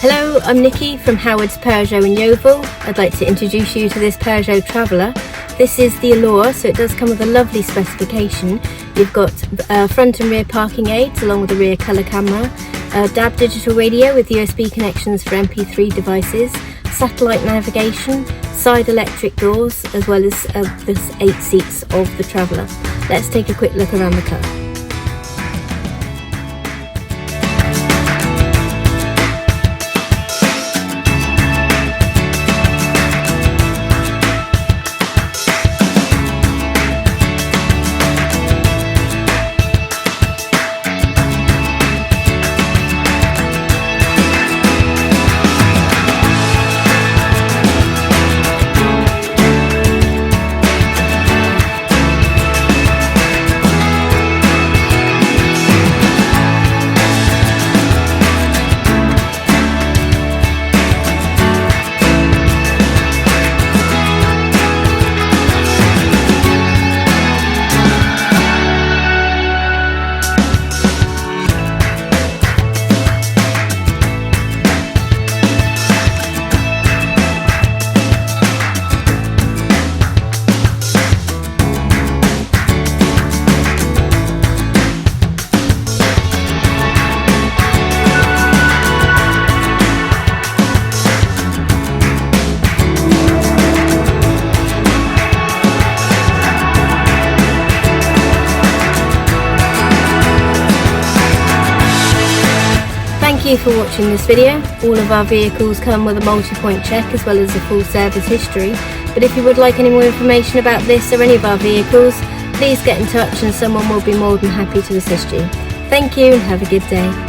Hello, I'm Nikki from Howard's Peugeot in Yeovil. I'd like to introduce you to this Peugeot Traveller. This is the Allure, so it does come with a lovely specification. You've got front and rear parking aids along with a rear colour camera, a DAB digital radio with USB connections for MP3 devices, satellite navigation, side electric doors, as well as the 8 seats of the Traveller. Let's take a quick look around the car. Thank you for watching this video. All of our vehicles come with a multi-point check as well as a full service history. But if you would like any more information about this or any of our vehicles, please get in touch and someone will be more than happy to assist you. Thank you and have a good day.